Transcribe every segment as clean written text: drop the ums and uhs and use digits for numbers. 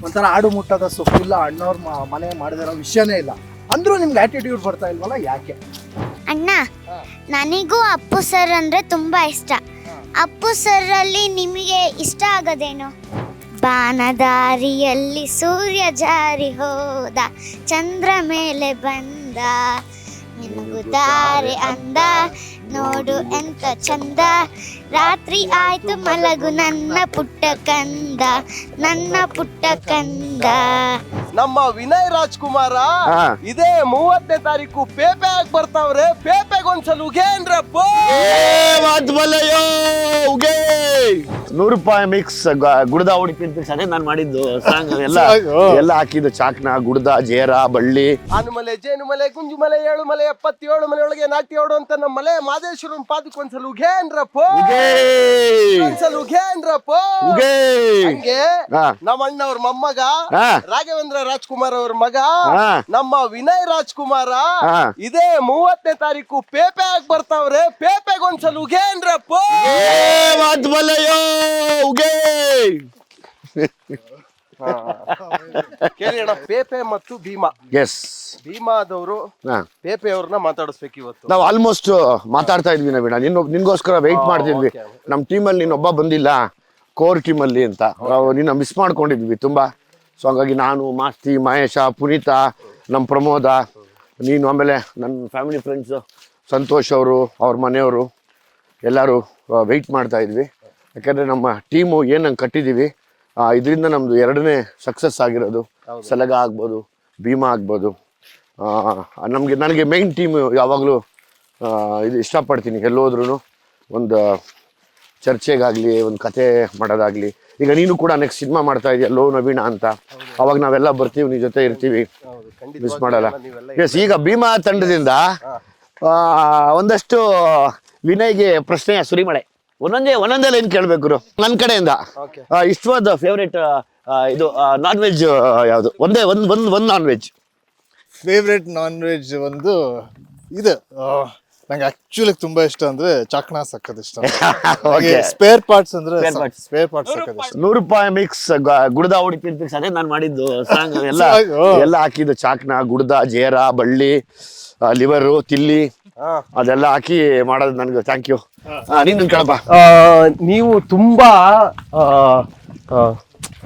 ಒಂಥರ ಆಡು ಮುಟ್ಟದ ಸೊಪ್ಪಿಲ್ಲ, ಅಣ್ಣವ್ರ ಮನೆ ಮಾಡದಿರೋ ವಿಷಯನೇ ಇಲ್ಲ ಅಂದ್ರೂ ನಿಮ್ಗೆ ಆಟಿಟ್ಯೂಡ್ ಬರ್ತಾ ಇಲ್ವಲ್ಲ, ಯಾಕೆ? ಅಣ್ಣ, ನನಗೂ ಅಪ್ಪು ಸರ್ ಅಂದ್ರೆ ತುಂಬಾ ಇಷ್ಟ. ಅಪ್ಪು ಸರ್ ಅಲ್ಲಿ ನಿಮಗೆ ಇಷ್ಟ ಆಗೋದೇನು? ಬಾನದಾರಿಯಲ್ಲಿ ಸೂರ್ಯ ಜಾರಿ ಹೋದ, ಚಂದ್ರ ಮೇಲೆ ಬಂದ, ಮಿನುಗುತ್ತಾರೆ ಅಂದ, ನೋಡು ಎಂತ ಚಂದ, ರಾತ್ರಿ ಆಯ್ತು ಮಲಗು ನನ್ನ ಪುಟ್ಟ ಕಂದ, ನನ್ನ ಪುಟ್ಟ ಕಂದ. ನಮ್ಮ ವಿನಯ್ ರಾಜ್ಕುಮಾರ ಇದೇ 30ನೇ ತಾರೀಕು ಪೇಪೆ ಆಗಿ ಬರ್ತಾವ್ರೆ. ಪೇಪೆಗೊಂದ್ಸಲ ಉಗೇನ್ರಪ್ಪ. 100 ರೂಪಾಯಿ ಮಿಕ್ಸ್ ಗುಡ್ದ ಹೊಡಿತೀನಿ ಅದೇ ನಾನು ಮಾಡಿದ್ದು ಸಾಂಗ್ ಎಲ್ಲ ಹಾಕಿದ್ದು. ಚಾಕ್ನ, ಗುಡ್ದ, ಜೇರ, ಬಳ್ಳಿ, ಆನುಮಲೆ, ಜೇನುಮಲೆ, ಗುಂಜುಮಲೆ, ಏಳುಮಲೆ, 77 ಮಲೆ ಒಳಗೆ ನಾಟ್ಯ ಓಡು ಅಂತ ನಮ್ಮ ಮಲೆ ಮಾದೇಶ್ವರನ್ ಪಾದಕ್ಕೊಂದ್ಸಲ ಉಗೇನ್ರಪ್ಪ. ಒಂದ್ಸಲ ಉಗೇನ್ರಪ್ಪ. ಹಂಗೆ ನಮ್ಮ ಅಣ್ಣವ್ರ ಮೊಮ್ಮಗ ರಾಘವೇಂದ್ರ ರಾಜ್ಕುಮಾರ್ ಅವ್ರ ಮಗ ನಮ್ಮ ವಿನಯ್ ರಾಜ್ಕುಮಾರ ಇದೇ 30ನೇ ತಾರೀಕು ಪೇಪೆ ಆಗಿ ಬರ್ತಾವ್ರೆ. ಪೇಪೆಗೊಂದ್ಸಲ ಉಗೇನ್ರಪ್ಪ. ಕೇಳಿ ಅಣ್ಣ, ಪೇಪೆ ಮತ್ತು ಭೀಮಾ. ಎಸ್, ಭೀಮಾದವರು ಪೇಪೆ ಅವ್ರನ್ನ ಮಾತಾಡಿಸ್ಬೇಕು ಇವತ್ತು. ನಾವು ಆಲ್ಮೋಸ್ಟ್ ಮಾತಾಡ್ತಾ ಇದ್ವಿ ನವೀಣ, ನಿನ್ಗೋಸ್ಕರ ವೆಯ್ಟ್ ಮಾಡ್ತಿದ್ವಿ. ನಮ್ಮ ಟೀಮಲ್ಲಿ ನೀನೊಬ್ಬ ಬಂದಿಲ್ಲ, ಕೋರ್ ಟೀಮಲ್ಲಿ ಅಂತ ನಿನ್ನ ಮಿಸ್ ಮಾಡ್ಕೊಂಡಿದ್ವಿ ತುಂಬಾ. ಸೊ ಹಾಗಾಗಿ ನಾನು, ಮಾಸ್ತಿ, ಮಹೇಶ, ಪುನೀತ, ನಮ್ಮ ಪ್ರಮೋದ, ನೀನು, ಆಮೇಲೆ ನನ್ನ ಫ್ಯಾಮಿಲಿ ಫ್ರೆಂಡ್ಸು ಸಂತೋಷ್ ಅವರು, ಅವ್ರ ಮನೆಯವರು ಎಲ್ಲರೂ ವೆಯ್ಟ್ ಮಾಡ್ತಾ ಇದ್ವಿ. ಯಾಕಂದರೆ ನಮ್ಮ ಟೀಮು ಏನಂಗೆ ಕಟ್ಟಿದ್ದೀವಿ, ಇದರಿಂದ ನಮ್ಮದು 2ನೇ ಸಕ್ಸಸ್ ಆಗಿರೋದು. ಸಲಗ ಆಗ್ಬೋದು, ಭೀಮಾ ಆಗ್ಬೋದು. ನನಗೆ ಮೈನ್ ಟೀಮು ಯಾವಾಗಲೂ ಇದು ಇಷ್ಟಪಡ್ತೀನಿ. ಎಲ್ಲೋದ್ರೂ ಒಂದು ಚರ್ಚೆಗಾಗಲಿ, ಒಂದು ಕತೆ ಮಾಡೋದಾಗಲಿ. ಈಗ ನೀನು ಕೂಡ ನೆಕ್ಸ್ಟ್ ಸಿನಿಮಾ ಮಾಡ್ತಾ ಇದೆಯಾ, ಲೋ ನವೀಣ ಅಂತ. ಅವಾಗ ನಾವೆಲ್ಲ ಬರ್ತೀವಿ, ನಿನ್ನ ಜೊತೆ ಇರ್ತೀವಿ, ಮಿಸ್ ಮಾಡಲ್ಲ. ಎಸ್, ಈಗ ಭೀಮಾ ತಂಡದಿಂದ ಒಂದಷ್ಟು ವಿನಯ್ಗೆ ಪ್ರಶ್ನೆಯ ಸುರಿಮಳೆ. ಒಂದೊಂದೇ ಲೈನ್ ಕೇಳಬೇಕು ನನ್ನ ಕಡೆಯಿಂದ. ಇಷ್ಟವಾದ ಫೇವ್ರೇಟ್ ಇದು ನಾನ್ ವೆಜ್ ಯಾವುದು? ಒಂದು non veg favourite non veg ಒಂದು ಇದು ನಂಗೆ ಆಕ್ಚುಲಿ ತುಂಬಾ ಇಷ್ಟ ಅಂದ್ರೆ ಚಾಕ್ನಾ ಸಕ್ಕತ್ ಇಷ್ಟ. ಸ್ಪೇರ್ ಪಾರ್ಟ್ಸ್ ಅಂದ್ರೆ ಸ್ಪೇರ್ ಪಾರ್ಟ್ಸ್ ಸಕ್ಕತ್ ಇಷ್ಟ. 100 ರೂಪಾಯಿ ಮಿಕ್ಸ್ ಗುಡ್ದ ಹೊಡಿತೀನಿ ಅದೇ ನಾನು ಮಾಡಿದ್ದು ಸಾಂಗ್ ಎಲ್ಲ ಹಾಕಿದ್ದು. ಚಾಕ್ನಾ, ಗುಡ್ದ, ಜೇರ, ಬಳ್ಳಿ, ಲಿವರು, ತಿಲ್ಲಿ ಅದೆಲ್ಲ ಹಾಕಿ ಮಾಡೋದು. ನನಗೆ ಥ್ಯಾಂಕ್ ಯು. ನೀನು ಕೇಳಪ್ಪ. ನೀವು ತುಂಬಾ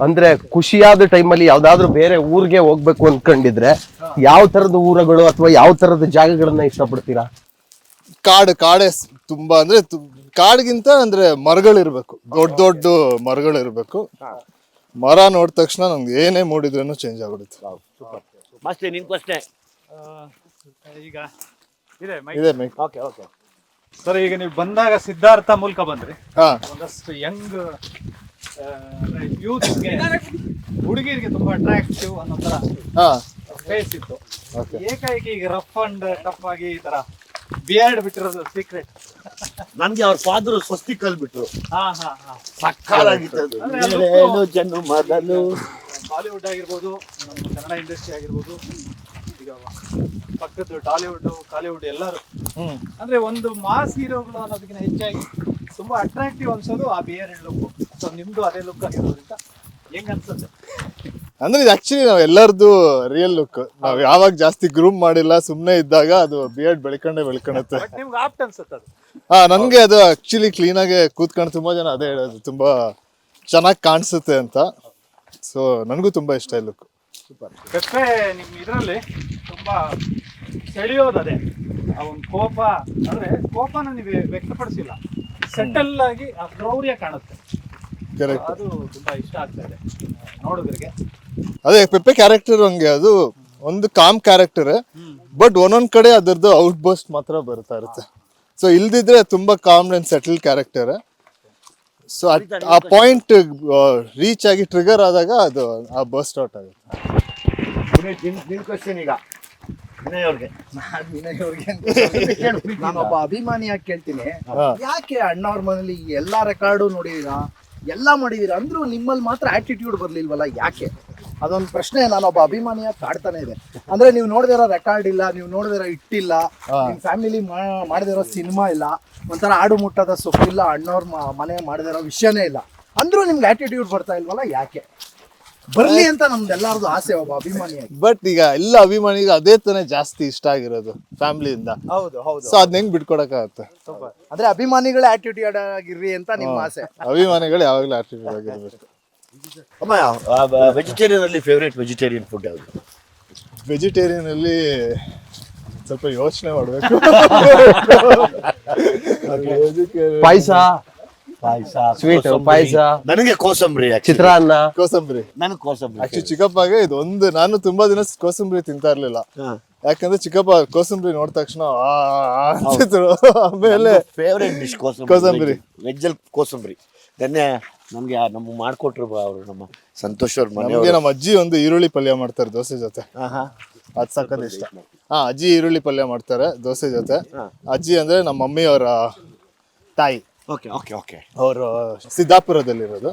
ಅಂದ್ರೆ ಖುಷಿಯಾದ ಟೈಮಲ್ಲಿ ಯಾವ್ದಾದ್ರು ಬೇರೆ ಊರಿಗೆ ಹೋಗ್ಬೇಕು ಅನ್ಕೊಂಡಿದ್ರೆ ಯಾವ ತರದ ಊರುಗಳು ಅಥವಾ ಯಾವ ತರದ ಜಾಗಗಳನ್ನ ಇಷ್ಟಪಡ್ತೀರಾ? ಕಾಡೇ ತುಂಬಾ ಅಂದ್ರೆ ಕಾಡ್ಗಿಂತ ಅಂದ್ರೆ ಮರಗಳಿರ್ಬೇಕು, ದೊಡ್ಡ ಮರಗಳಿರ್ಬೇಕು. ಮರ ನೋಡಿದ ತಕ್ಷಣ ನಮ್ಗೆ ಏನೇ ಮೂಡಿದ್ರೂ ಚೇಂಜ್ ಆಗ್ಬಿಡುತ್ತೆ. ಈಗ ಇದೆ ಓಕೆ ಸರ್. ಈಗ ನೀವು ಬಂದಾಗ ಸಿದ್ಧಾರ್ಥ ಮೂಲಕ ಬಂದ್ರಿ. ಒಂದಷ್ಟು ಯಂಗ್ ಯೂತ್ಗೆ, ಹುಡುಗಿರಿಗೆ ತುಂಬಾ ಅಟ್ರಾಕ್ಟಿವ್ ಅನ್ನೋ ತರ ಫೇಸ್ ಇತ್ತು. ಏಕಾಏಕಿ ಈಗ ರಫ್ ಅಂಡ್ ಟಫ್ ಆಗಿ ಈ ತರ ಬಿಯರ್ಡ್ ಬಿಟ್ಟಿರೋದು ಸೀಕ್ರೆಟ್. ನನ್ಗೆ ಅವ್ರ ಫಾದರ್ ಸ್ವಸ್ತಿ ಕಲ್ಬಿಟ್ರು. ಬಾಲಿವುಡ್ ಆಗಿರ್ಬೋದು, ನಮ್ಮ ಕನ್ನಡ ಇಂಡಸ್ಟ್ರಿ ಆಗಿರ್ಬೋದು, ಈಗ ಪಕ್ಕದ ಟಾಲಿವುಡ್, ಕಾಲಿವುಡ್ ಎಲ್ಲರೂ ಅಂದ್ರೆ ಒಂದು ಮಾಸ್ ಹೀರೋಗಳು ಅನ್ನೋದಕ್ಕಿಂತ ಹೆಚ್ಚಾಗಿ ತುಂಬಾ ಅಟ್ರಾಕ್ಟಿವ್ ಅನ್ಸೋದು ಆ ಬಿಯರ್ಡ್ ಲುಕ್. ಸೊ ನಿಮ್ದು ಅದೇ ಲುಕ್ ಆಗಿರೋದ್ರಿಂದ ಹೆಂಗ್ ಅನ್ಸುತ್ತೆ? ಅಂದ್ರೆ ಇದು ಆಕ್ಚುಲಿ ನಾವ್ ಎಲ್ಲರದು ರಿಯಲ್ ಲುಕ್. ನಾವ್ ಯಾವಾಗ ಜಾಸ್ತಿ ಗ್ರೂಮ್ ಮಾಡಿಲ್ಲ, ಸುಮ್ನೆ ಇದ್ದಾಗ ಅದು ಬಿಯರ್ಡ್ ಬೆಳ್ಕೊಂಡುತ್ತೆ. ನಿಮ್ಗೆ ಆಪ್ಟ್ ಅನ್ಸುತ್ತೆ ಅದು? ನನ್ಗೆ ಅದು ಆಕ್ಚುಲಿ ಕ್ಲೀನ್ ಆಗಿ ಕೂತ್ಕೊಂಡು ತುಂಬಾ ಜನ ಅದೇ ಹೇಳೋದು, ತುಂಬಾ ಚೆನ್ನಾಗಿ ಕಾಣಿಸುತ್ತೆ ಅಂತ. ಸೊ ನನಗೂ ತುಂಬಾ ಇಷ್ಟ ಈ ಲುಕ್. ಪೆಪ್ಪೆ ನಿಮ್ ಇದ್ರಲ್ಲಿ ತುಂಬಾ ಸೆಳೆಯೋದು ಅದೇ. ಆ ಒಂದು ಕೋಪ, ಅಂದ್ರೆ ಕೋಪನ ನೀವು ವ್ಯಕ್ತಪಡಿಸಿಲ್ಲ, ಸೆಟಲ್ ಆಗಿ ಆ ಕ್ರೌರ್ಯ ಕಾಣುತ್ತೆ. ಅದು ತುಂಬಾ ಇಷ್ಟ ಆಗ್ತಾ ಇದೆ ನೋಡೋದ್ರಿಗೆ. ಅದೇ ಪೆಪ್ಪೆ ಕ್ಯಾರೆಕ್ಟರ್ ಹಂಗೆ, ಅದು ಒಂದು ಕಾಮ್ ಕ್ಯಾರೆಕ್ಟರ್, ಬಟ್ ಒಂದೊಂದ್ ಕಡೆ ಅದರದ್ದು ಔಟ್ ಬರ್ಸ್ಟ್ ಮಾತ್ರ ಬರ್ತಾ ಇರುತ್ತೆ. ಸೊ ಇಲ್ದಿದ್ರೆ ತುಂಬಾ com and settle character. So ಆ ಪಾಯಿಂಟ್ ರೀಚ್ ಆಗಿ ಟ್ರಿಗರ್ ಆದಾಗ ಅದು ಆ ಬರ್ಸ್ಟ್ ಔಟ್ ಆಗುತ್ತೆ. ನಾನೊಬ್ಬ ಅಭಿಮಾನಿಯಾಗಿ ಕೇಳ್ತೀನಿ, ಯಾಕೆ ಅಣ್ಣವ್ರ ಮನೇಲಿ ಎಲ್ಲಾ ರೆಕಾರ್ಡು ನೋಡಿದೀರಾ, ಎಲ್ಲ ಮಾಡಿದೀರಾ ಅಂದ್ರೂ ನಿಮ್ಮಲ್ಲಿ ಮಾತ್ರ ಆಟಿಟ್ಯೂಡ್ ಬರ್ಲಿಲ್ವಲ್ಲ, ಯಾಕೆ? ಅದೊಂದು ಪ್ರಶ್ನೆ ನಾನೊಬ್ಬ ಅಭಿಮಾನಿಯಾಗಿ ಕಾಡ್ತಾನೆ ಇದೆ. ಅಂದ್ರೆ ನೀವು ನೋಡಿದಿರೋ ರೆಕಾರ್ಡ್ ಇಲ್ಲ, ನೀವು ನೋಡಿದಿರೋ ಇಟ್ಟಿಲ್ಲ, ನಿಮ್ ಫ್ಯಾಮಿಲಿ ಮಾಡದಿರೋ ಸಿನಿಮಾ ಇಲ್ಲ, ಒಂಥರ ಆಡು ಮುಟ್ಟದ ಸೊಪ್ಪಿಲ್ಲ, ಅಣ್ಣವ್ರ ಮನೆ ಮಾಡದಿರೋ ವಿಷಯನೇ ಇಲ್ಲ ಅಂದ್ರೂ ನಿಮ್ಗೆ ಆಟಿಟ್ಯೂಡ್ ಬರ್ತಾ ಇಲ್ವಲ್ಲ, ಯಾಕೆ? ಬರ್ಲಿ ಅಂತ ನಮ್ದೆಲ್ಲಾರ್ದು ಆಸೆ ಒಬ್ಬ ಅಭಿಮಾನಿಯಾಗಿ. ಬಟ್ ಈಗ ಎಲ್ಲ ಅಭಿಮಾನಿಗೆ ಅದೇ ತಾನೇ ಜಾಸ್ತಿ ಇಷ್ಟ ಆಗಿರೋದು ಫ್ಯಾಮಿಲಿಯಿಂದ. ಹೌದು ಹೌದು. ಸೊ ಅದನ್ನ ಹೆಂಗ್ ಬಿಟ್ಕೊಡಕ್ಕಾಗತ್ತೆ? ಅಂದ್ರೆ ಅಭಿಮಾನಿಗಳೇ ಆಟಿಟ್ಯೂಡ್ ಆಗಿರ್ರಿ ಅಂತ ನಿಮ್ಮ ಆಸೆ. ಅಭಿಮಾನಿಗಳು ಯಾವಾಗ್ಲೂ ಆಟಿಟ್ಯೂಡ್ ಆಗಿರ್ಬೇಕು. ಅಮ್ಮ ವೆಜಿಟೇರಿಯನ್ ಅಲ್ಲಿ ಫೇವ್ರೇಟ್ ವೆಜಿಟೇರಿಯನ್ ಫುಡ್ ಯಾವುದು? ವೆಜಿಟೇರಿಯನ್ ಅಲ್ಲಿ ಸ್ವಲ್ಪ ಯೋಚನೆ ಮಾಡ್ಬೇಕು. ಪಾಯಸ ಸ್ವೀಟ್ ಪಾಯಸ, ನನಗೆ ಕೋಸಂಬರಿ, ಚಿತ್ರಾನ್ನ. ಕೋಸಂಬರಿ. ನನಗೆ ಕೋಸಂಬರಿ ಆಕ್ಚುಲಿ ಚಿಕ್ಕಪ್ಪಗೆ ಇದೊಂದು, ನಾನು ತುಂಬಾ ದಿನ ಕೋಸಂಬರಿ ತಿಂತಾ ಇರ್ಲಿಲ್ಲ. ಯಾಕಂದ್ರೆ ಚಿಕ್ಕಪ್ಪ ಕೋಸಂಬರಿ ನೋಡಿದ ತಕ್ಷಣ ಅಂತಿದ್ರು. ಆಮೇಲೆ ಫೇವ್ರೇಟ್ ಡಿಶ್ ಕೋಸಂಬರಿ. ವೆಜ್ಜಲ್ಲಿ ಕೋಸಂಬರಿ. ನೆನ್ನೆ ನಮ್ಗೆ ನಮ್ಗೆ ಮಾಡ್ಕೊಟ್ರು ಅವರು, ನಮ್ಮ ಸಂತೋಷ್ ಅವ್ರ ನಮ್ಗೆ ಮನೆ. ನಮ್ಮ ಅಜ್ಜಿ ಒಂದು ಈರುಳ್ಳಿ ಪಲ್ಯ ಮಾಡ್ತಾರೆ ದೋಸೆ ಜೊತೆ, ಅದ್ ಸಕ್ಕತ್ ಇಷ್ಟ. ಅಜ್ಜಿ ಈರುಳ್ಳಿ ಪಲ್ಯ ಮಾಡ್ತಾರೆ ದೋಸೆ ಜೊತೆ. ಅಜ್ಜಿ ಅಂದ್ರೆ ನಮ್ಮ ಮಮ್ಮಿ ಅವರ ತಾಯಿ. Okay okay okay. ಅವರು ಸಿದ್ದಾಪುರದಲ್ಲಿರೋದು.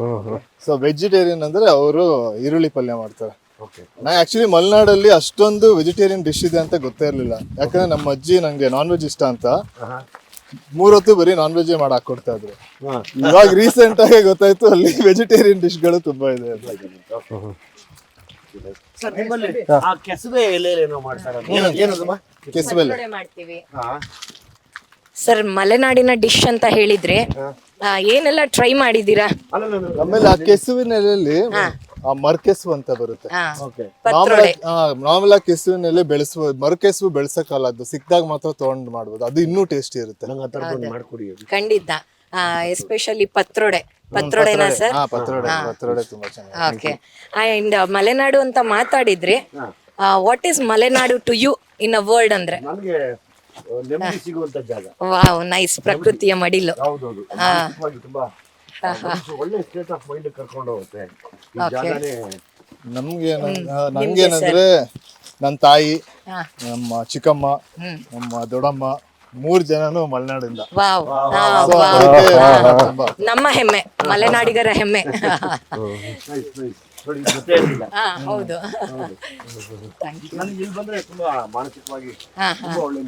ಸೊ ವೆಜಿಟೇರಿಯನ್ ಅಂದ್ರೆ ಅವರು ಈರುಳ್ಳಿ ಪಲ್ಯ ಮಾಡ್ತಾರೆ. ನಾ ಆಕ್ಚುಲಿ ಮಲೆನಾಡಲ್ಲಿ ಅಷ್ಟೊಂದು ವೆಜಿಟೇರಿಯನ್ ಡಿಶ್ ಇದೆ ಅಂತ ಗೊತ್ತೇ ಇರ್ಲಿಲ್ಲ. ಯಾಕಂದ್ರೆ ನಮ್ಮ ಅಜ್ಜಿ ನಂಗೆ ನಾನ್ ವೆಜ್ ಇಷ್ಟ ಅಂತ 3 ಹೊತ್ತು ಬರೀ ನಾನ್ ವೆಜ್ ಮಾಡಿ ಹಾಕೊಡ್ತಾ ಇದ್ರು. ಇವಾಗ ರೀಸೆಂಟ್ ಆಗಿ ಗೊತ್ತಾಯ್ತು ಅಲ್ಲಿ ವೆಜಿಟೇರಿಯನ್ ಡಿಶ್ಗಳು ತುಂಬಾ ಇದೆ. ಸರ್ ನಿಮ್ಮಲ್ಲಿ ಆ ಕೆಸುವೆ ಎಲೆಯಲ್ಲಿ ಮಾಡ್ತಾರೆ, ಏನದಮ್ಮ? ಕೆಸುವೆಲೆ ಮಾಡ್ತೀವಿ ಸರ್. ಮಲೆನಾಡಿನ ಡಿಶ್ ಅಂತ ಹೇಳಿದ್ರೆ ಏನೆಲ್ಲ ಟ್ರೈ ಮಾಡಿದೀರಾ? ಆಮೇಲೆ ಆ ಕೆಸುವಿನ ಎಲೆಯಲ್ಲಿ ಆ ಮರ್ಕೆಸು ಅಂತ ಬರುತ್ತೆ. ಪತ್ರೊಡೆ. ನಾರ್ಮಲ್ ಆಗಿ ಕೆಸುವಿನ ಎಲೆ ಬೆಳೆಸುವ, ಮರ್ಕೆಸು ಬೆಳೆಸಕ್ಕಲ್ಲ, ಅದು ಸಿಕ್ದಾಗ ಮಾತ್ರ ತಗೊಂಡ್ ಮಾಡ್ಬೋದು. ಅದು ಇನ್ನೂ ಟೇಸ್ಟಿ ಇರುತ್ತೆ. ಖಂಡಿತ. ಎಸ್ಪೆಷಲಿ ಪತ್ರೊಡೆ. ಪತ್ರೊಡೆನಾ ಸರ್? ಪತ್ರೊಡೆ ತುಂಬಾ ಚೆನ್ನಾಗಿ. ಓಕೆ. ಅಂಡ್ ಮಲೆನಾಡು ಅಂತ ಮಾತಾಡಿದ್ರೆ what is Malenadu to you in a word ಅಂದ್ರೆ? ನನಗೆ ನೆಮ್ಮದಿ ಸಿಗುವಂತ ಜಾಗ. Wow, nice. ಪ್ರಕೃತಿಯ ಮಡಿಲು. ಹೌದೌದು. ತುಂಬಾ ಒಳ್ಳೆ ಸ್ಟೇಟ್ ಆಫ್ ಮೈಂಡ್ ಕರ್ಕೊಂಡು ಹೋಗುತ್ತೆ ಈ ಜಾಗನೇ. ನಮ್ಗೇನಂದ್ರೆ ನನ್ನ ತಾಯಿ, ನಮ್ಮ ಚಿಕ್ಕಮ್ಮ, ನಮ್ಮ ದೊಡ್ಡಮ್ಮ 3 ಜನನು ಮಲೆನಾಡಿಂದ. ವಾವ್. So ಅದಕ್ಕೆ ತುಂಬಾ ನಮ್ಮ ಹೆಮ್ಮೆ, ಮಲೆನಾಡಿಗರ ಹೆಮ್ಮೆ. ಹೌದು. ನನಗೆ ಇಲ್ಲಿ ಬಂದ್ರೆ ತುಂಬಾ ಮಾನಸಿಕವಾಗಿ ತುಂಬಾ ಒಳ್ಳೆ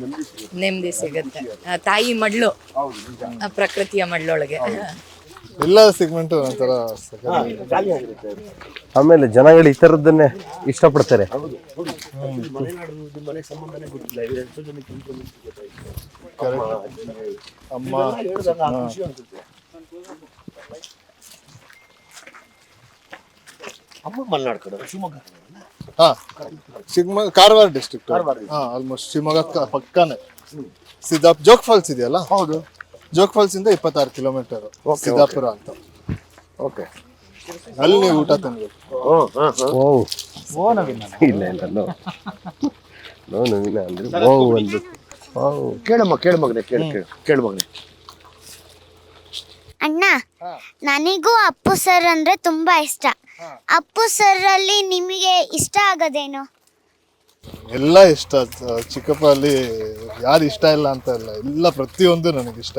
ನೆಮ್ಮದಿ ಸಿಗುತ್ತೆ. ತಾಯಿ ಮಡ್ಲು, ಪ್ರಕೃತಿಯ ಮಡ್ಲೊಳಗೆ. ಎಲ್ಲ ಸೆಗ್ಮೆಂಟ್ ಒಂಥರ ಖಾಲಿ ಆಗಿರುತ್ತೆ. ಆಮೇಲೆ ಜನಗಳು ಈ ತರದನ್ನೇ ಇಷ್ಟಪಡ್ತಾರೆ. ಮಲೆನಾಡು ಮನೆ ಸಂಬಂಧನೇ ಗೊತ್ತಿಲ್ಲ. ಎಷ್ಟೋ ಜನಕ್ಕೆ ಇನ್ಫಾರ್ಮೇಶನ್ ಗೊತ್ತಾಯ್ತು. ಅಮ್ಮ ಖುಷಿ ಅನ್ಸುತ್ತೆ. ಅಮ್ಮ ಮಲೆನಾಡು ಕಡೆ, ಶಿವಮೊಗ್ಗ ಶಿವಮೊಗ್ಗ, ಕಾರವಾರ ಡಿಸ್ಟ್ರಿಕ್ಟ್. ಆಲ್ಮೋಸ್ಟ್ ಶಿವಮೊಗ್ಗ ಪಕ್ಕನೇ. ಜೋಗ್ ಫಾಲ್ಸ್ ಇದೆಯಲ್ಲ, ಹೌದು. ಜೋಗ್ ಫಾಲ್ಸ್ ಇಂದ 26 ಕಿಲೋಮೀಟರ್ ಸಿದ್ದಾಪುರ ಅಂತ. ಓಕೆ. ಅಲ್ಲಿ ನೀವು ಊಟ ತಿನ್ಬೇಕು. ಇಲ್ಲ ಇಲ್ಲ ಅಂದ್ರೆ ಕೇಳಮ್ಮ, ಕೇಳು ಮಗನೆ, ಕೇಳು ಮಗನೆ. ಅಣ್ಣ, ನನಗೂ ಅಪ್ಪು ಸರ್ ಅಂದ್ರೆ ತುಂಬಾ ಇಷ್ಟ. ಅಪ್ಪು ಸರ್ ಅಲ್ಲಿ ನಿಮಗೆ ಇಷ್ಟ ಆಗೋದೇನು? ಎಲ್ಲ ಇಷ್ಟ. ಚಿಕ್ಕಪ್ಪ ಅಲ್ಲಿ ಯಾರು ಇಷ್ಟ ಇಲ್ಲ ಅಂತ ಇಲ್ಲ, ಎಲ್ಲ ಪ್ರತಿಯೊಂದು ನನಗಿಷ್ಟ.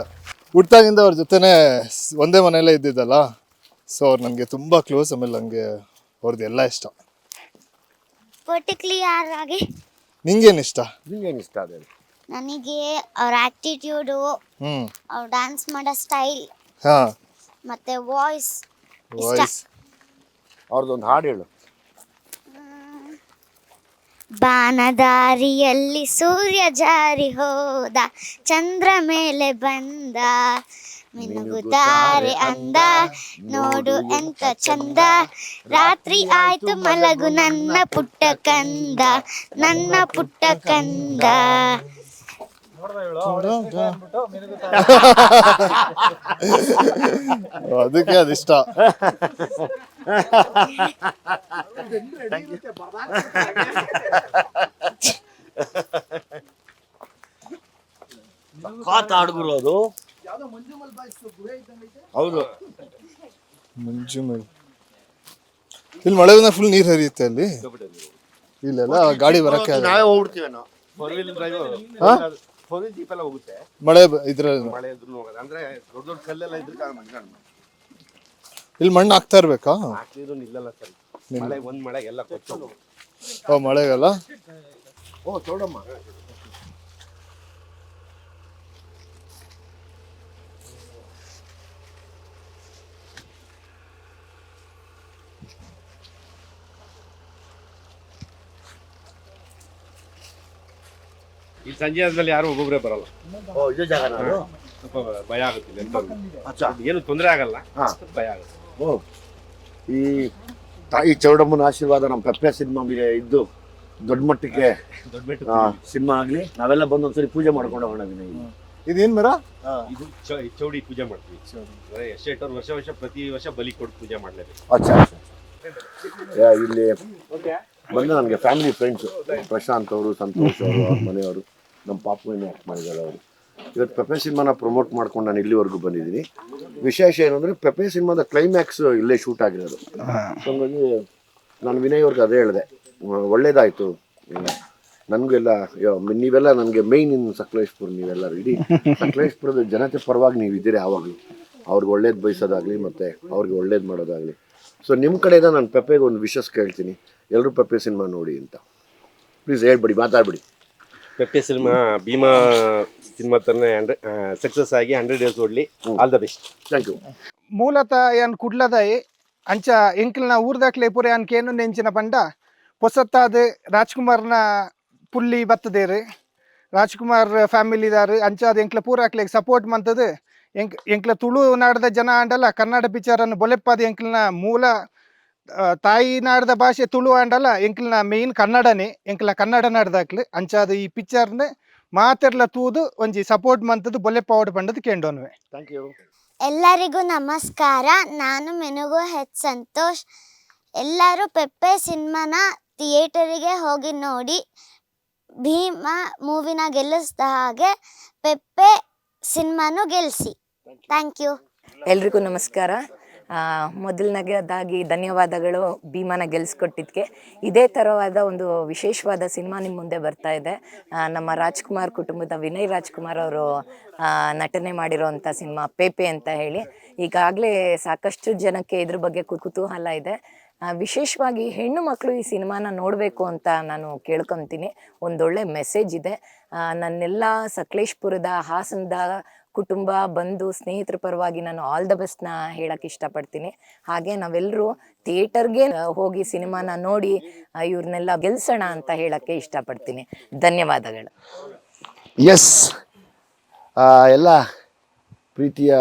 ಹುಟ್ಟಾಗಿಂದ ಅವ್ರ ಜೊತೆನೆ ಒಂದೇ ಮನೆಯಲ್ಲೇ ಇದ್ದಿದ್ದಲ್ಲ, ಸೊ ಅವ್ರು ನನಗೆ ತುಂಬಾ ಕ್ಲೋಸ್. ಆಮೇಲೆ ನನಗೆ ಅವ್ರದ್ದು ಎಲ್ಲ ಇಷ್ಟ. ಪರ್ಟಿಕ್ಯುಲರ್ ಆಗಿ ನಿಂಗೇನು ಇಷ್ಟ? ನಿಂಗೇನು ಇಷ್ಟ ಅದೇ? ನನಗೆ ಅವ್ರ ಆಟಿಟ್ಯೂಡು, ಅವ್ರ ಡ್ಯಾನ್ಸ್ ಮಾಡೋ ಸ್ಟೈಲ್, ಮತ್ತೆ ವಾಯ್ಸ್ ಇಷ್ಟ. ಅವ್ರದ್ದೊಂದು ಹಾಡು ಹೇಳು. ಬಾನದಾರಿಯಲ್ಲಿ ಸೂರ್ಯ ಜಾರಿ ಹೋದ, ಚಂದ್ರ ಮೇಲೆ ಬಂದ, ಮಿನುಗುತ್ತಾರೆ ಅಂದ, ನೋಡು ಎಂತ ಚಂದ, ರಾತ್ರಿ ಆಯ್ತು ಮಲಗು ನನ್ನ ಪುಟ್ಟ ಕಂದ, ನನ್ನ ಪುಟ್ಟ ಕಂದ. ಅದಕ್ಕೆ ಅದಿಷ್ಟ. ಹುಡುಗರು ಅದು. ಹೌದು, ಮಂಜುಮಲ್. ಇಲ್ಲಿ ಮಳೆ ಬಂದಾಗ ಫುಲ್ ನೀರ್ ಹರಿಯುತ್ತೆ ಅಲ್ಲಿ. ಇಲ್ಲೆಲ್ಲ ಗಾಡಿ ಬರಕ್ಕೆ ನಾವೇ ಹೋಗ್ಬಿಡ್ತೀವಿ ನಾವು. ಮಳೆ ಇದ್ರ ಅಂದ್ರೆ ದೊಡ್ಡ ದೊಡ್ಡ ಕಲ್ಲೆಲ್ಲ ಇದ್ರೆ ಇಲ್ಲಿ ಮಣ್ಣು ಹಾಕ್ತಾ ಇರ್ಬೇಕಾ? ನಿಲ್ಲಲ್ಲ ಸರ್, ಮಳೆ ಒಂದ್ ಮಳೆ ಎಲ್ಲ ಕೊಚ್ಚೋದು. ಓ, ಮಳೆಗಲ್ಲ. ಓ ಚೌಡಮ್ಮ, ಈ ಸಂಜೆ ಆದ್ಮೇಲೆ ಯಾರು ಒಬ್ಬೊಬ್ಬರೇ ಬರಲ್ಲ, ಓ ಇದೇ ಜಾಗ ನಾನು ಸ್ವಲ್ಪ ಭಯ ಆಗುತ್ತೆ ಏನು ತೊಂದರೆ ಆಗಲ್ಲ, ಸ್ವಲ್ಪ ಭಯ ಆಗುತ್ತೆ. ಓ ಈ ತಾಯಿ ಚೌಡಮ್ಮನ ಆಶೀರ್ವಾದ ನಮ್ಮ ಪೆಪ್ಪೆ ಸಿನಿಮಾ ಮೇಲೆ ಇದ್ದು ದೊಡ್ಡ ಮಟ್ಟಕ್ಕೆ ಸಿನಿಮಾ ಆಗ್ಲಿ, ನಾವೆಲ್ಲ ಬಂದು ಒಂದ್ಸರಿ ಪೂಜೆ ಮಾಡ್ಕೊಂಡು ಹೋಗೋಣ ವಿನಯ್. ಇದೇನ್ ಮರ? ಇದು ಚೌಡಿ ಪೂಜೆ ಮಾಡ್ತೀವಿ. ಎಷ್ಟೆಟ್ಟವ್ರು ವರ್ಷ ಪ್ರತಿ ವರ್ಷ ಬಲಿ ಕೊಟ್ಟು ಪೂಜೆ ಮಾಡ್ಲೇಬೇಕು. ಅಚ್ಚಾ ಇಲ್ಲಿ ಬಂದು ನನಗೆ ಫ್ಯಾಮಿಲಿ ಫ್ರೆಂಡ್ಸು ಪ್ರಶಾಂತ್ ಅವರು, ಸಂತೋಷ್ ಅವರು, ಅವ್ರ ಮನೆಯವರು, ನಮ್ಮ ಪಾಪು ಆ್ಯಕ್ಟ್ ಮಾಡಿದ್ದಾರೆ ಅವರು. ಇವತ್ತು ಪೆಪ್ಪೆ ಸಿನಿಮಾನ ಪ್ರಮೋಟ್ ಮಾಡ್ಕೊಂಡು ನಾನು ಇಲ್ಲಿವರೆಗೂ ಬಂದಿದ್ದೀನಿ. ವಿಶೇಷ ಏನಂದರೆ ಪೆಪ್ಪೆ ಸಿನಿಮಾದ ಕ್ಲೈಮ್ಯಾಕ್ಸ್ ಇಲ್ಲೇ ಶೂಟ್ ಆಗಿರೋದು. ಸೊ ಹಂಗಾಗಿ ನಾನು ವಿನಯ್ ಅವ್ರಿಗೆ ಅದೇ ಹೇಳಿದೆ, ಒಳ್ಳೇದಾಯಿತು ನನಗೆಲ್ಲ, ನೀವೆಲ್ಲ ನನಗೆ ಮೇಯ್ನ್ ಇನ್ ಸಕಲೇಶ್ಪುರ, ನೀವೆಲ್ಲ ಇಡೀ ಸಕಲೇಶ್ಪುರದ ಜನತೆ ಪರವಾಗಿ ನೀವು ಇದ್ದೀರಿ ಯಾವಾಗಲೂ, ಅವ್ರಿಗೆ ಒಳ್ಳೇದು ಬಯಸೋದಾಗಲಿ ಮತ್ತು ಅವ್ರಿಗೆ ಒಳ್ಳೇದು ಮಾಡೋದಾಗಲಿ. ಸೊ ನಿಮ್ಮ ಕಡೆಯಿಂದ ನಾನು ಪೆಪ್ಪೆಗೆ ಒಂದು ವಿಶಸ್ ಕೇಳ್ತೀನಿ, ಎಲ್ಲರೂ ಪೆಪ್ಪೆ ಸಿನಿಮಾ ನೋಡಿ ಅಂತ ಪ್ಲೀಸ್ ಹೇಳ್ಬಿಡಿ, ಮಾತಾಡ್ಬಿಡಿ. ಪೆಪ್ಪೆ ಸಿನಿಮಾ ಭೀಮಾ ಸಿನಿಮಾ ತರನೇ ಸಕ್ಸಸ್ ಆಗಿ 100 days ಓಡ್ಲಿ. All the best. Thank you. ಮೂಲತಃ ಏನ್ ಕುಡ್ಲದಾಯಿ ಅಂಚ ಎಂಕ್ಲನ ಊರ್ದಾಕ್ಲೆ ಪೂರೆ ಅನ್ಕೇನು ನೆಂಚಿನ ಪಂಡ ಹೊಸತ್ತಾದ ರಾಜ್ಕುಮಾರ್ನ ಪುಲ್ಲಿ ಬತ್ತದೇರು, ರಾಜ್ಕುಮಾರ್ ಫ್ಯಾಮಿಲಿದಾರು ಅಂಚಾದ ಎಂಕ್ಲ ಪೂರಾಕ್ಲೆಗ್ ಸಪೋರ್ಟ್ ಮಂತದು. ಎಂಕ್ಲ ತುಳು ನಾಡದ ಜನ ಆಂಡಲ್ಲ ಕನ್ನಡ ಪಿಕ್ಚರನ್ನು ಬೊಲೆಪ್ಪಾದ ಎಂಕ್ಲನ ಮೂಲ ತಾಯಿ ನಾಡದ ಭಾಷೆ ತುಳು ಆಂಡಲ್ಲ ಎಂಕ್ಲನ ಮೇಯ್ನ್ ಕನ್ನಡನೇ, ಎಂಕ್ಲ ಕನ್ನಡ ನಾಡ್ದಾಕ್ಲು ಅಂಚಾದ ಈ ಪಿಕ್ಚರ್ನ ಮಾತೆರ್ಲ ತೂದು ಒಂಜಿ ಸಪೋರ್ಟ್ ಮಂತದು ಬೊಲೆಪ್ಪಾವಡ್ ಪಂಡದು ಕೇಂಡೋನ್ವೆ. Thank you. ಎಲ್ಲರಿಗೂ ನಮಸ್ಕಾರ. ನಾನು ಮೆನುಗು ಹೆಚ್ ಸಂತೋಷ್. ಎಲ್ಲರೂ ಪೆಪ್ಪೆ ಸಿನಿಮಾನ ಥಿಯೇಟರಿಗೆ ಹೋಗಿ ನೋಡಿ. ಭೀಮಾ ಮೂವಿನ ಗೆಲ್ಲಿಸಿದ ಹಾಗೆ ಪೆಪ್ಪೆ ಸಿನಿಮಾನು ಗೆಲ್ಲಿಸಿ. Thank you. ಎಲ್ರಿಗೂ ನಮಸ್ಕಾರ. ಮೊದಲನೇದಾಗಿ ಧನ್ಯವಾದಗಳು ಭೀಮಾನ ಗೆಲ್ಲಿಸ್ಕೊಟ್ಟಿದ್ದಕ್ಕೆ. ಇದೇ ಥರವಾದ ಒಂದು ವಿಶೇಷವಾದ ಸಿನಿಮಾ ನಿಮ್ಮ ಮುಂದೆ ಬರ್ತಾ ಇದೆ. ನಮ್ಮ ರಾಜ್ಕುಮಾರ್ ಕುಟುಂಬದ ವಿನಯ್ ರಾಜ್ಕುಮಾರ್ ಅವರು ನಟನೆ ಮಾಡಿರೋವಂಥ ಸಿನಿಮಾ ಪೇಪೆ ಅಂತ ಹೇಳಿ. ಈಗಾಗಲೇ ಸಾಕಷ್ಟು ಜನಕ್ಕೆ ಇದ್ರ ಬಗ್ಗೆ ಕುತೂಹಲ ಇದೆ. ವಿಶೇಷವಾಗಿ ಹೆಣ್ಣು ಮಕ್ಕಳು ಈ ಸಿನಿಮಾನ ನೋಡಬೇಕು ಅಂತ ನಾನು ಕೇಳ್ಕೊತೀನಿ. ಒಂದೊಳ್ಳೆ ಮೆಸೇಜ್ ಇದೆ. ನನ್ನೆಲ್ಲ ಸಕಲೇಶ್ಪುರದ ಹಾಸನದ ಕುಟುಂಬ ಬಂಧು ಸ್ನೇಹಿತರ ಪರವಾಗಿ ನಾನು ಆಲ್ ದ ಬೆಸ್ಟ್ನ ಹೇಳಕ್ಕೆ ಇಷ್ಟಪಡ್ತೀನಿ. ಹಾಗೆ ನಾವೆಲ್ಲರೂ ಥಿಯೇಟರ್ಗೆ ಹೋಗಿ ಸಿನಿಮಾನ ನೋಡಿ ಇವ್ರನ್ನೆಲ್ಲ ಗೆಲ್ಸೋಣ ಅಂತ ಹೇಳಕ್ಕೆ ಇಷ್ಟಪಡ್ತೀನಿ. ಧನ್ಯವಾದಗಳು. ಎಸ್, ಎಲ್ಲ ಪ್ರೀತಿಯ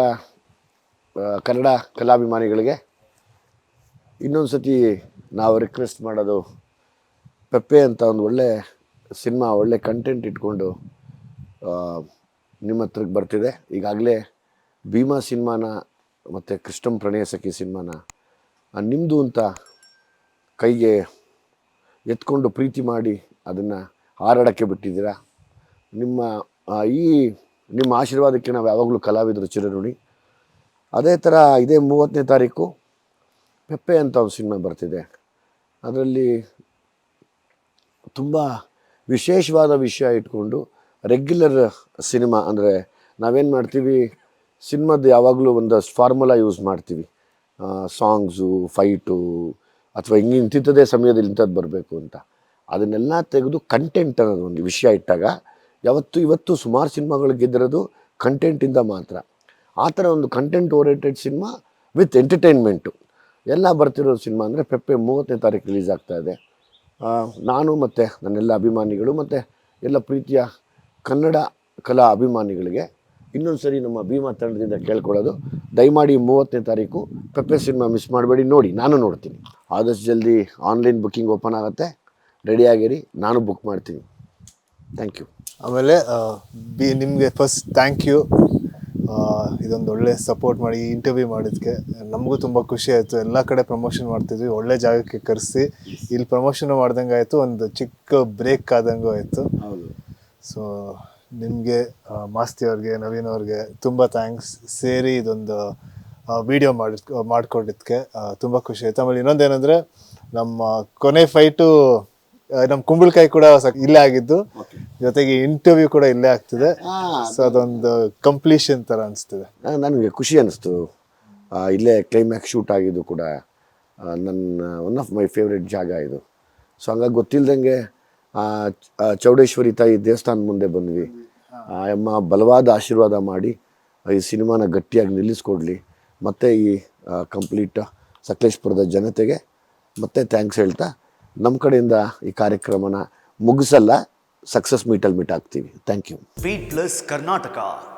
ಕನ್ನಡ ಕಲಾಭಿಮಾನಿಗಳಿಗೆ ಇನ್ನೊಂದು ಸತಿ ನಾವು ರಿಕ್ವೆಸ್ಟ್ ಮಾಡೋದು, ಪೆಪ್ಪೆ ಅಂತ ಒಂದು ಒಳ್ಳೆ ಸಿನಿಮಾ, ಒಳ್ಳೆ ಕಂಟೆಂಟ್ ಇಟ್ಕೊಂಡು ನಿಮ್ಮ ಹತ್ರಕ್ಕೆ ಬರ್ತಿದೆ. ಈಗಾಗಲೇ ಭೀಮಾ ಸಿನಿಮಾನ ಮತ್ತು ಕೃಷ್ಣಂ ಪ್ರಣಯ ಸಖಿ ಸಿನಿಮಾನ ನಿಮ್ಮದು ಅಂತ ಕೈಗೆ ಎತ್ಕೊಂಡು ಪ್ರೀತಿ ಮಾಡಿ ಅದನ್ನು ಹಾರಾಡೋಕ್ಕೆ ಬಿಟ್ಟಿದ್ದೀರಾ. ನಿಮ್ಮ ಆಶೀರ್ವಾದಕ್ಕೆ ನಾವು ಯಾವಾಗಲೂ ಕಲಾವಿದರು ಚಿರಋಣಿ. ಅದೇ ಥರ ಇದೇ 30ನೇ ತಾರೀಕು ಪೆಪ್ಪೆ ಅಂತ ಒಂದು ಸಿನಿಮಾ ಬರ್ತಿದೆ. ಅದರಲ್ಲಿ ತುಂಬ ವಿಶೇಷವಾದ ವಿಷಯ ಇಟ್ಕೊಂಡು ರೆಗ್ಯುಲರ್ ಸಿನಿಮಾ ಅಂದರೆ ನಾವೇನು ಮಾಡ್ತೀವಿ, ಸಿನಿಮಾದ ಯಾವಾಗಲೂ ಒಂದಷ್ಟು ಫಾರ್ಮುಲಾ ಯೂಸ್ ಮಾಡ್ತೀವಿ, ಸಾಂಗ್ಸು, ಫೈಟು ಅಥವಾ ಇಂಥದ್ದೇ ಸಮಯದಲ್ಲಿ ಇಂಥದ್ದು ಬರಬೇಕು ಅಂತ. ಅದನ್ನೆಲ್ಲ ತೆಗೆದು ಕಂಟೆಂಟ್ ಅನ್ನೋದು ಒಂದು ವಿಷಯ ಇಟ್ಟಾಗ ಇವತ್ತು ಸುಮಾರು ಸಿನಿಮಾಗಳು ಗೆದ್ದಿರೋದು ಕಂಟೆಂಟಿಂದ ಮಾತ್ರ. ಆ ಥರ ಒಂದು content oriented cinema with entertainment ಎಲ್ಲ ಬರ್ತಿರೋ ಸಿನಿಮಾ ಅಂದರೆ ಪೆಪ್ಪೆ 30ನೇ ತಾರೀಕು ರಿಲೀಸ್ ಆಗ್ತಾಯಿದೆ. ನಾನು ಮತ್ತು ನನ್ನೆಲ್ಲ ಅಭಿಮಾನಿಗಳು ಮತ್ತು ಎಲ್ಲ ಪ್ರೀತಿಯ ಕನ್ನಡ ಕಲಾ ಅಭಿಮಾನಿಗಳಿಗೆ ಇನ್ನೊಂದು ಸರಿ ನಮ್ಮ ಭೀಮಾ ತಂಡದಿಂದ ಕೇಳ್ಕೊಳ್ಳೋದು, ದಯಮಾಡಿ 30ನೇ ತಾರೀಕು ಪೆಪ್ಪೆ ಸಿನಿಮಾ ಮಿಸ್ ಮಾಡಬೇಡಿ, ನೋಡಿ. ನಾನು ನೋಡ್ತೀನಿ. ಆದಷ್ಟು ಜಲ್ದಿ ಆನ್ಲೈನ್ ಬುಕ್ಕಿಂಗ್ ಓಪನ್ ಆಗುತ್ತೆ, ರೆಡಿಯಾಗಿರಿ, ನಾನು ಬುಕ್ ಮಾಡ್ತೀನಿ. Thank you. ಆಮೇಲೆ ನಿಮಗೆ ಫಸ್ಟ್ ಥ್ಯಾಂಕ್ ಯು. ಇದೊಂದು ಒಳ್ಳೆ ಸಪೋರ್ಟ್ ಮಾಡಿ ಇಂಟರ್ವ್ಯೂ ಮಾಡಿದ್ದಕ್ಕೆ ನಮಗೂ ತುಂಬ ಖುಷಿ ಆಯಿತು. ಎಲ್ಲ ಕಡೆ ಪ್ರಮೋಷನ್ ಮಾಡ್ತಿದ್ವಿ, ಒಳ್ಳೆ ಜಾಗಕ್ಕೆ ಕರೆಸಿ ಇಲ್ಲಿ ಪ್ರಮೋಷನ್ ಮಾಡ್ದಂಗೆ ಆಯಿತು, ಒಂದು ಚಿಕ್ಕ ಬ್ರೇಕ್ ಆದಂಗೂ ಆಯಿತು. ಸೊ ನಿಮಗೆ, ಮಾಸ್ತಿ ಅವ್ರಿಗೆ, ನವೀನ್ ಅವ್ರಿಗೆ ತುಂಬ ಥ್ಯಾಂಕ್ಸ್. ಸೇರಿ ಇದೊಂದು ವಿಡಿಯೋ ಮಾಡಿಕೊಟ್ಟಿದ್ದಕ್ಕೆ ತುಂಬ ಖುಷಿ ಆಯಿತು. ಆಮೇಲೆ ಇನ್ನೊಂದೇನೆಂದರೆ ನಮ್ಮ ಕೊನೆ ಫೈಟು ನಮ್ಮ ಕುಂಬಳಕಾಯಿ ಕೂಡ ಇಲ್ಲೇ ಆಗಿದ್ದು, ಜೊತೆಗೆ ಇಂಟರ್ವ್ಯೂ ಕೂಡ ಇಲ್ಲೇ ಆಗ್ತಿದೆ. ಸೊ ಅದೊಂದು ಕಂಪ್ಲೀಷನ್ ಥರ ಅನಿಸ್ತಿದೆ. ನನಗೆ ಖುಷಿ ಅನ್ನಿಸ್ತು. ಇಲ್ಲೇ ಕ್ಲೈಮ್ಯಾಕ್ಸ್ ಶೂಟ್ ಆಗಿದ್ದು ಕೂಡ ನನ್ನ ಒನ್ ಆಫ್ ಮೈ ಫೇವ್ರೆಟ್ ಜಾಗ ಇದು. ಸೊ ಹಂಗಾಗಿ ಗೊತ್ತಿಲ್ಲದಂಗೆ ಚೌಡೇಶ್ವರಿ ತಾಯಿ ದೇವಸ್ಥಾನದ ಮುಂದೆ ಬಂದ್ವಿ. ಅಮ್ಮ ಬಲವಾದ ಆಶೀರ್ವಾದ ಮಾಡಿ ಈ ಸಿನಿಮಾನ ಗಟ್ಟಿಯಾಗಿ ನಿಲ್ಲಿಸ್ಕೊಡ್ಲಿ. ಮತ್ತು ಈ ಕಂಪ್ಲೀಟ್ ಸಕಲೇಶ್ಪುರದ ಜನತೆಗೆ ಮತ್ತೆ ಥ್ಯಾಂಕ್ಸ್ ಹೇಳ್ತಾ ನಮ್ಮ ಕಡೆಯಿಂದ ಈ ಕಾರ್ಯಕ್ರಮನ ಮುಗಿಸಲ್ಲ, ಸಕ್ಸಸ್ ಮೀಟಲ್ಲಿ ಮೀಟ್ ಆಗ್ತೀವಿ. Thank you. Beat Plus Karnataka.